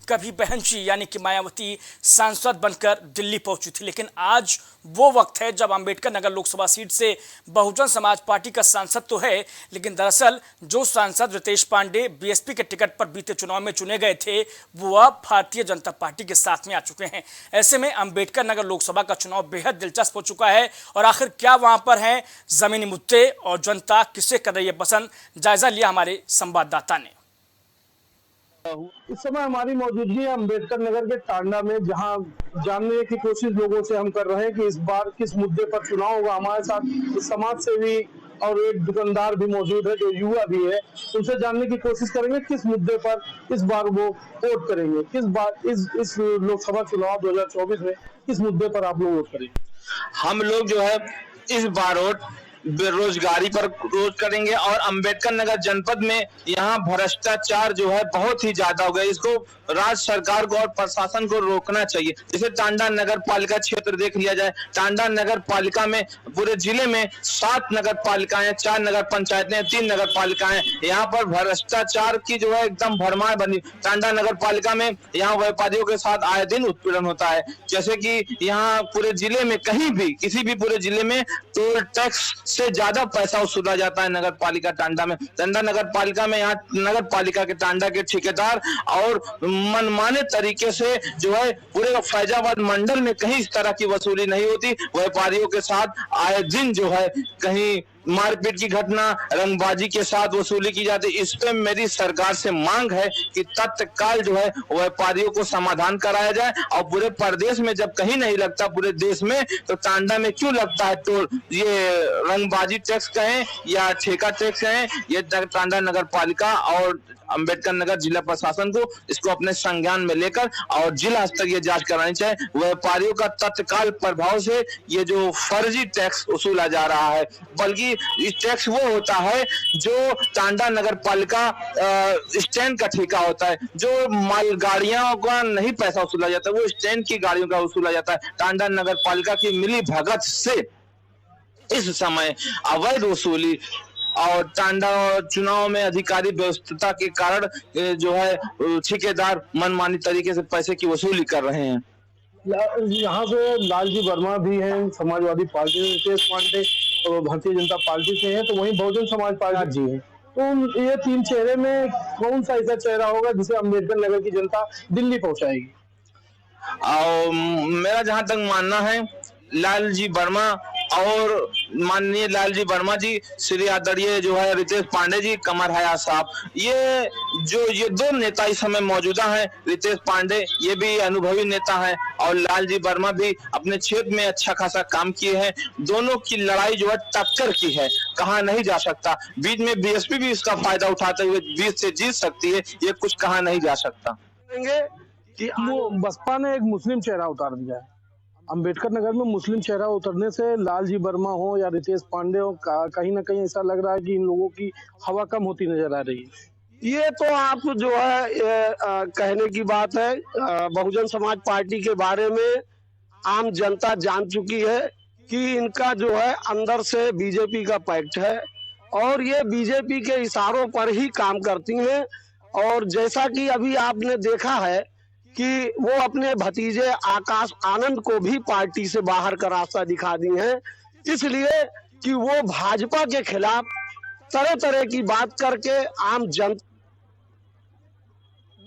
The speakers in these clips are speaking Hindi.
कभी बहन जी यानी कि मायावती सांसद बनकर दिल्ली पहुंची थी, लेकिन आज वो वक्त है जब अंबेडकर नगर लोकसभा सीट से बहुजन समाज पार्टी का सांसद तो है, लेकिन दरअसल जो सांसद रितेश पांडे बीएसपी के टिकट पर बीते चुनाव में चुने गए थे वो अब भारतीय जनता पार्टी के साथ में आ चुके हैं। ऐसे में अंबेडकर नगर लोकसभा का चुनाव बेहद दिलचस्प हो चुका है और आखिर क्या वहां पर है जमीनी मुद्दे और जनता किसे कर रही है पसंद, जायजा लिया हमारे संवाददाता ने। इस समय हमारी मौजूदगी है अंबेडकर नगर के टांडा में, जहां जानने की कोशिश लोगों से हम कर रहे हैं कि इस बार किस मुद्दे पर चुनाव होगा। हमारे साथ समाज सेवी और एक दुकानदार भी मौजूद है जो युवा भी है, उनसे जानने की कोशिश करेंगे किस मुद्दे पर इस बार वो वोट करेंगे, किस बार इस लोकसभा चुनाव 2024 में किस मुद्दे पर आप लोग वोट करेंगे। हम लोग जो है इस बार वोट बेरोजगारी पर रोज करेंगे और अंबेडकर नगर जनपद में यहाँ भ्रष्टाचार जो है बहुत ही ज्यादा हो गया। इसको राज्य सरकार को और प्रशासन को रोकना चाहिए। जैसे टांडा नगर पालिका क्षेत्र देख लिया जाए, टांडा नगर पालिका में पूरे जिले में 7 नगर पालिकाएं, 4 नगर पंचायतें, 3 नगर पालिकाएं, यहाँ पर भ्रष्टाचार की जो है एकदम भरमार बनी। टांडा नगर पालिका में यहाँ व्यापारियों के साथ आए दिन उत्पीड़न होता है। जैसे कि यहाँ पूरे जिले में कहीं भी किसी भी पूरे जिले में टोल टैक्स से ज्यादा पैसा वसूला जाता है नगर पालिका टांडा में। टांडा नगर पालिका में यहाँ नगर पालिका के टांडा के ठेकेदार और मनमाने तरीके से जो है पूरे फैजाबाद मंडल में कहीं इस तरह की वसूली नहीं होती। व्यापारियों के साथ आए दिन जो है कहीं मारपीट की घटना, रंगबाजी के साथ वसूली की जाती है। इस पे मेरी सरकार से मांग है कि तत्काल जो है व्यापारियों को समाधान कराया जाए और पूरे प्रदेश में जब कहीं नहीं लगता पूरे देश में, तो टांडा में क्यों लगता है टोल। ये रंगबाजी टैक्स कहें या ठेका टैक्स कहें, ये टांडा नगर पालिका और अंबेडकर नगर जिला प्रशासन को इसको अपने संज्ञान में लेकर और जिला स्तरीय जांच करानी चाहिए। व्यापारियों का तत्काल प्रभाव से ये जो फर्जी टैक्स वसूला जा रहा है, बल्कि इस टैक्स वो होता है जो टांडा नगर पालिका स्टैंड का ठेका होता है, जो मालगाड़ियों का नहीं पैसा वसूला जाता है, वो स्टैंड की गाड़ियों का वसूला जाता है। टांडा नगर पालिका की मिली भगत से इस समय अवैध वसूली और टांडा चुनाव में अधिकारी व्यवस्था के कारण जो है ठेकेदार मनमानी तरीके से पैसे की वसूली कर रहे हैं। यहाँ पे लालजी वर्मा भी हैं, समाजवादी पार्टी से, रितेश पांडे और भारतीय जनता पार्टी से हैं, तो वहीं बहुजन समाज पार्टी जी है। तो ये 3 चेहरे में कौन सा ऐसा चेहरा होगा जिसे अंबेडकर नगर की जनता दिल्ली पहुंचाएगी। और मेरा जहां तक मानना है, लालजी वर्मा और माननीय लालजी वर्मा जी, श्री आदरणीय जो है रितेश पांडे जी, कमर हयात साहब, ये 2 नेता इस समय मौजूदा हैं। रितेश पांडे ये भी अनुभवी नेता हैं और लालजी वर्मा भी अपने क्षेत्र में अच्छा खासा काम किए हैं। दोनों की लड़ाई जो है टक्कर की है, कहा नहीं जा सकता। बीच में बीएसपी भी इसका फायदा उठाते हुए बीच से जीत सकती है, ये कुछ कहा नहीं जा सकता। कि वो बसपा ने एक मुस्लिम चेहरा उतार दिया है। अंबेडकर नगर में मुस्लिम चेहरा उतरने से लालजी वर्मा हो या रितेश पांडे हो, कहीं ना कहीं ऐसा लग रहा है कि इन लोगों की हवा कम होती नजर आ रही है। ये तो आप जो है कहने की बात है। बहुजन समाज पार्टी के बारे में आम जनता जान चुकी है कि इनका जो है अंदर से बीजेपी का पैक्ट है और ये बीजेपी के इशारों पर ही काम करती हैं। और जैसा कि अभी आपने देखा है कि वो अपने भतीजे आकाश आनंद को भी पार्टी से बाहर का रास्ता दिखा दी है, इसलिए कि वो भाजपा के खिलाफ तरह तरह की बात करके आम जनता।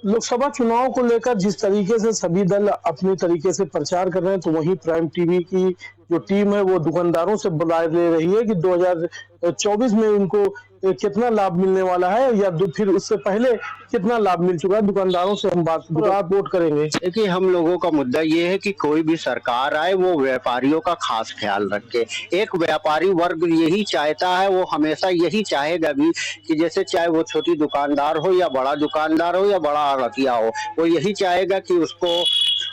लोकसभा चुनाव को लेकर जिस तरीके से सभी दल अपने तरीके से प्रचार कर रहे हैं, तो वहीं प्राइम टीवी की जो टीम है वो दुकानदारों से बुला ले रही है कि 2024 में इनको कितना लाभ मिलने वाला है या फिर उससे पहले कितना लाभ मिल चुका है। दुकानदारों से हम बात वोट करेंगे। देखिए, हम लोगों का मुद्दा ये है कि कोई भी सरकार आए वो व्यापारियों का खास ख्याल रखे। एक व्यापारी वर्ग यही चाहता है, वो हमेशा यही चाहेगा भी कि जैसे चाहे वो छोटी दुकानदार हो या बड़ा दुकानदार हो या बड़ा आड़तिया हो, वो यही चाहेगा कि उसको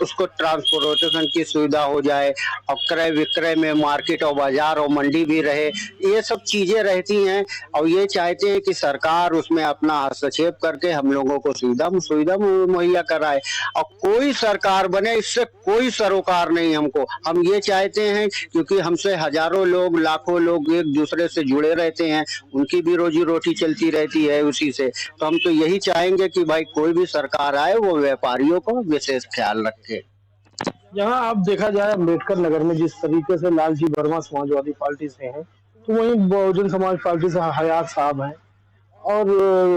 उसको ट्रांसपोर्टेशन की सुविधा हो जाए और क्रय विक्रय में मार्केट और बाजार और मंडी भी रहे, ये सब चीजें रहती हैं। और ये चाहते हैं कि सरकार उसमें अपना हस्तक्षेप करके हम लोगों को सुविधा मुहैया कराए। और कोई सरकार बने, इससे कोई सरोकार नहीं हमको। हम ये चाहते हैं क्योंकि हमसे हजारों लोग, लाखों लोग एक दूसरे से जुड़े रहते हैं, उनकी भी रोजी रोटी चलती रहती है उसी से। तो हम तो यही चाहेंगे कि भाई कोई भी सरकार आए वो व्यापारियों को विशेष ख्याल रखे। यहाँ आप देखा जाए अम्बेडकर नगर में जिस तरीके से लालजी वर्मा समाजवादी पार्टी से हैं, तो वहीं बहुजन समाज पार्टी से हयात साहब हैं और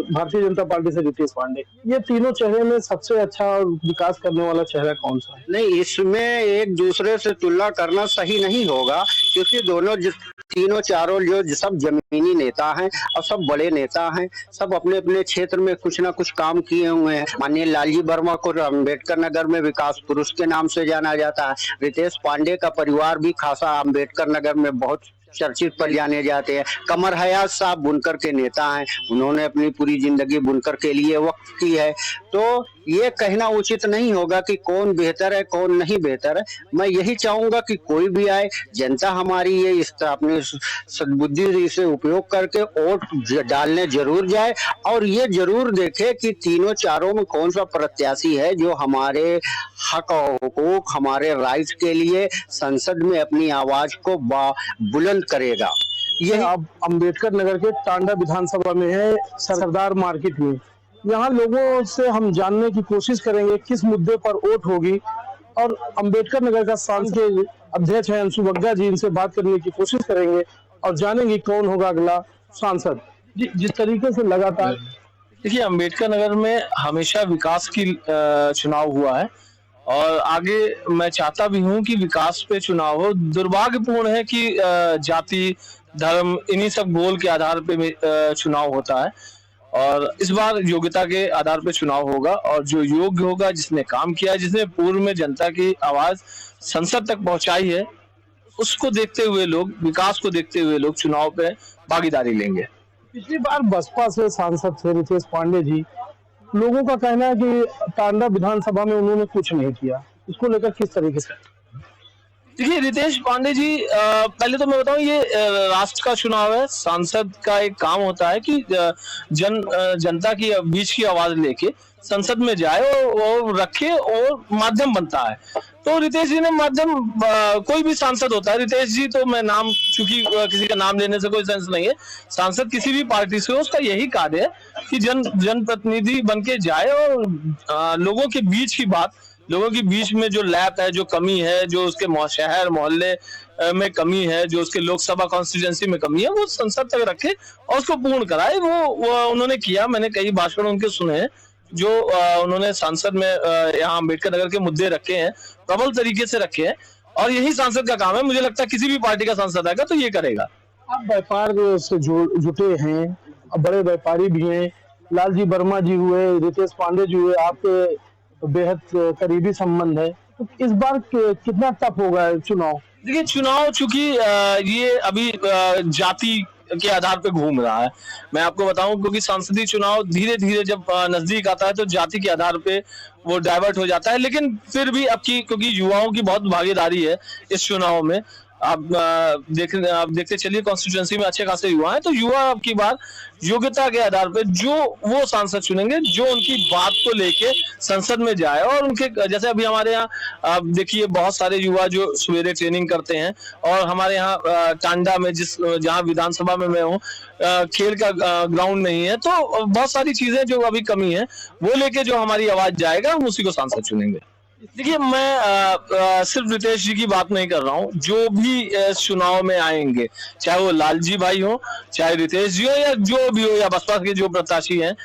भारतीय जनता पार्टी से रितेश पांडे। ये तीनों चेहरे में सबसे अच्छा विकास करने वाला चेहरा कौन सा है? नहीं, इसमें एक दूसरे से तुलना करना सही नहीं होगा क्योंकि तीनों चारों जो सब जमीनी नेता हैं और सब बड़े नेता हैं, सब अपने अपने क्षेत्र में कुछ ना कुछ काम किए हुए हैं। माननीय लालजी वर्मा को अम्बेडकर नगर में विकास पुरुष के नाम से जाना जाता है। रितेश पांडे का परिवार भी खासा अम्बेडकर नगर में बहुत चर्चित पर जाने जाते हैं। कमर हयात साहब बुनकर के नेता हैं, उन्होंने अपनी पूरी जिंदगी बुनकर के लिए वक्त की है। तो ये कहना उचित नहीं होगा कि कौन बेहतर है कौन नहीं बेहतर है। मैं यही चाहूंगा कि कोई भी आए, जनता हमारी ये अपनी सद्बुद्धि से उपयोग करके वोट डालने जरूर जाए और ये जरूर देखे कि तीनों चारों में कौन सा प्रत्याशी है जो हमारे हक और हुकूक, हमारे राइट के लिए संसद में अपनी आवाज को बुलंद करेगा। ये आप अम्बेडकर नगर के टांडा विधानसभा में है, सरदार मार्केट में। यहाँ लोगों से हम जानने की कोशिश करेंगे किस मुद्दे पर वोट होगी और अम्बेडकर नगर का सांसद अध्यक्ष है अंशु बग्गा जी, इनसे बात करने की कोशिश करेंगे और जानेंगे कौन होगा अगला सांसद। जिस तरीके से लगातार देखिए, अम्बेडकर नगर में हमेशा विकास की चुनाव हुआ है और आगे मैं चाहता भी हूं कि विकास पे चुनाव हो। दुर्भाग्यपूर्ण है कि जाति, धर्म, इन्हीं सब गोल के आधार पे चुनाव होता है और इस बार योग्यता के आधार पे चुनाव होगा और जो योग्य होगा, जिसने काम किया, जिसने पूर्व में जनता की आवाज संसद तक पहुंचाई है, उसको देखते हुए लोग, विकास को देखते हुए लोग चुनाव पे भागीदारी लेंगे। पिछली बार बसपा से सांसद थे रितेश पांडे जी, लोगों का कहना है कि टांडा विधानसभा में उन्होंने कुछ नहीं किया, इसको लेकर किस तरीके से? देखिए, रितेश पांडे जी, पहले तो मैं बताऊं, ये राष्ट्र का चुनाव है। सांसद का एक काम होता है कि जनता की बीच की आवाज लेके संसद में जाए और रखे और माध्यम बनता है। तो रितेश जी ने माध्यम, कोई भी सांसद होता है, रितेश जी तो मैं नाम, चूंकि किसी का नाम लेने से कोई सेंस नहीं है, सांसद किसी भी पार्टी से हो, उसका यही कार्य है कि जनप्रतिनिधि बन के जाए और लोगों के बीच की बात, लोगों के बीच में जो लैप है, जो कमी है, जो उसके शहर मोहल्ले में कमी है, जो उसके लोकसभा कॉन्स्टिट्यूएंसी में कमी है, वो संसद तक रखे और उसको पूर्ण कराए। वो उन्होंने किया। मैंने कई भाषण उनके सुने हैं जो उन्होंने संसद में यहाँ अम्बेडकर नगर के मुद्दे रखे हैं, प्रबल तरीके से रखे हैं और यही सांसद का काम है। मुझे लगता है किसी भी पार्टी का सांसद आएगा तो ये करेगा। आप व्यापार से जुटे हैं, बड़े व्यापारी भी हैं, लालजी वर्मा जी हुए, रितेश पांडे जी हुए, आपके बेहद करीबी संबंध है, तो इस बार कितना टफ होगा चुनाव? देखिए, चुनाव चूंकि ये अभी जाति के आधार पे घूम रहा है, मैं आपको बताऊं, क्योंकि सांसदीय चुनाव धीरे धीरे जब नजदीक आता है तो जाति के आधार पे वो डाइवर्ट हो जाता है। लेकिन फिर भी क्योंकि युवाओं की बहुत भागीदारी है इस चुनाव में, आप देखते चलिए कॉन्स्टिट्यूएंसी में अच्छे खासे युवा हैं, तो युवा अब की बार योग्यता के आधार पे जो वो सांसद चुनेंगे जो उनकी बात को लेके संसद में जाए और उनके, जैसे अभी हमारे यहाँ आप देखिए बहुत सारे युवा जो सवेरे ट्रेनिंग करते हैं और हमारे यहाँ टांडा में जहाँ विधानसभा में मैं हूँ, खेल का ग्राउंड नहीं है, तो बहुत सारी चीजें जो अभी कमी है वो लेके जो हमारी आवाज जाएगा हम उसी को सांसद चुनेंगे। देखिए, मैं सिर्फ रितेश जी की बात नहीं कर रहा हूँ, जो भी इस चुनाव में आएंगे, चाहे वो लालजी भाई हो, चाहे रितेश जी हो, या जो भी हो, या बसपा के जो प्रत्याशी हैं,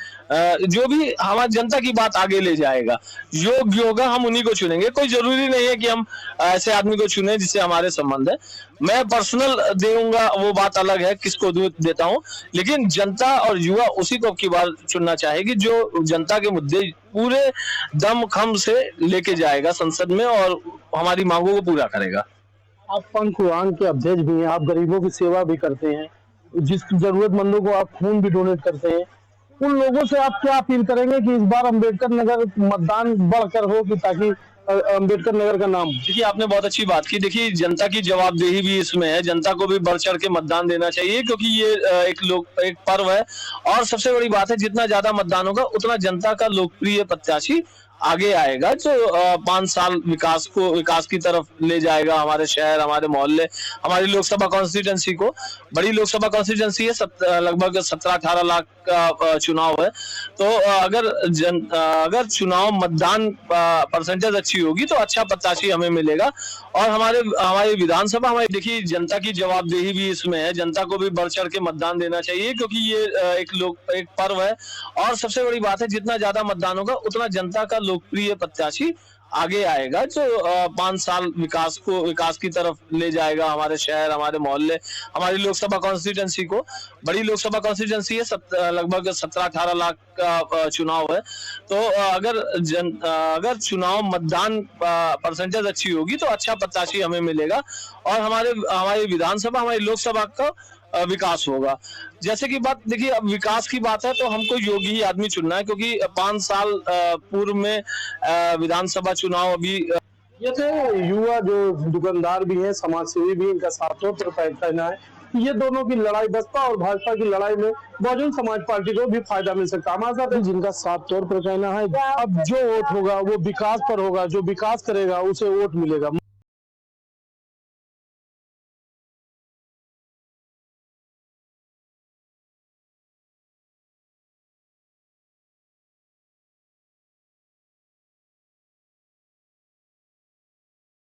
जो भी हमारी जनता की बात आगे ले जाएगा, योग्य होगा, हम उन्हीं को चुनेंगे। कोई जरूरी नहीं है कि हम ऐसे आदमी को चुने जिससे हमारे संबंध है। मैं पर्सनल दूंगा, वो बात अलग है किसको देता हूँ, लेकिन जनता और युवा उसी को की बार चुनना चाहेगी जो जनता के मुद्दे पूरे दम खम से लेके जाएगा संसद में और हमारी मांगों को पूरा करेगा। आप पंखुआन के अध्यक्ष भी हैं, आप गरीबों की सेवा भी करते हैं, जिस जरूरतमंदों को आप खून भी डोनेट करते हैं, उन लोगों से आप क्या अपील करेंगे कि इस बार अम्बेडकर नगर मतदान बढ़कर हो कि ताकि अम्बेडकर नगर का नाम। देखिए, आपने बहुत अच्छी बात की। देखिए, जनता की जवाबदेही भी इसमें है, जनता को भी बढ़ चढ़ के मतदान देना चाहिए, क्योंकि ये एक पर्व है। और सबसे बड़ी बात है, जितना ज्यादा मतदान होगा उतना जनता का लोकप्रिय प्रत्याशी आगे आएगा, जो 5 साल विकास की तरफ ले जाएगा हमारे शहर, हमारे मोहल्ले, हमारी लोकसभा कॉन्स्टिट्यूंसी को। बड़ी लोकसभा कॉन्स्टिट्यूंसी है, लगभग 17-18 लाख का चुनाव है। तो अगर चुनाव मतदान परसेंटेज अच्छी होगी तो अच्छा प्रत्याशी हमें मिलेगा। और हमारी विधानसभा, देखिए, जनता की जवाबदेही भी इसमें है, जनता को भी बढ़ चढ़ के मतदान देना चाहिए, क्योंकि ये एक पर्व है। और सबसे बड़ी बात है, जितना ज्यादा मतदान होगा उतना जनता का लोकप्रिय प्रत्याशी आगे आएगा, जो 5 साल विकास की तरफ ले जाएगा हमारे शहर, हमारे मोहल्ले, हमारी लोकसभा कॉन्स्टिट्यूंसी को। बड़ी लोकसभा कॉन्स्टिट्यूंसी है, लगभग 17-18 लाख का चुनाव है। तो अगर चुनाव मतदान परसेंटेज अच्छी होगी तो अच्छा प्रत्याशी हमें मिलेगा। और हमारी विधानसभा, हमारी लोकसभा का विकास होगा। जैसे कि बात, देखिए, अब विकास की बात है तो हमको योगी ही आदमी चुनना है, क्योंकि 5 साल पूर्व में विधानसभा चुनाव अभी ये थे युवा जो दुकानदार भी हैं, समाजसेवी भी, इनका साफ तौर पर कहना है ये दोनों की लड़ाई, बसपा और भाजपा की लड़ाई में बहुजन समाज पार्टी को भी फायदा मिल सकता है। हमारे साथ जिनका साफ तौर पर कहना है अब जो वोट होगा वो विकास पर होगा, जो विकास करेगा उसे वोट मिलेगा।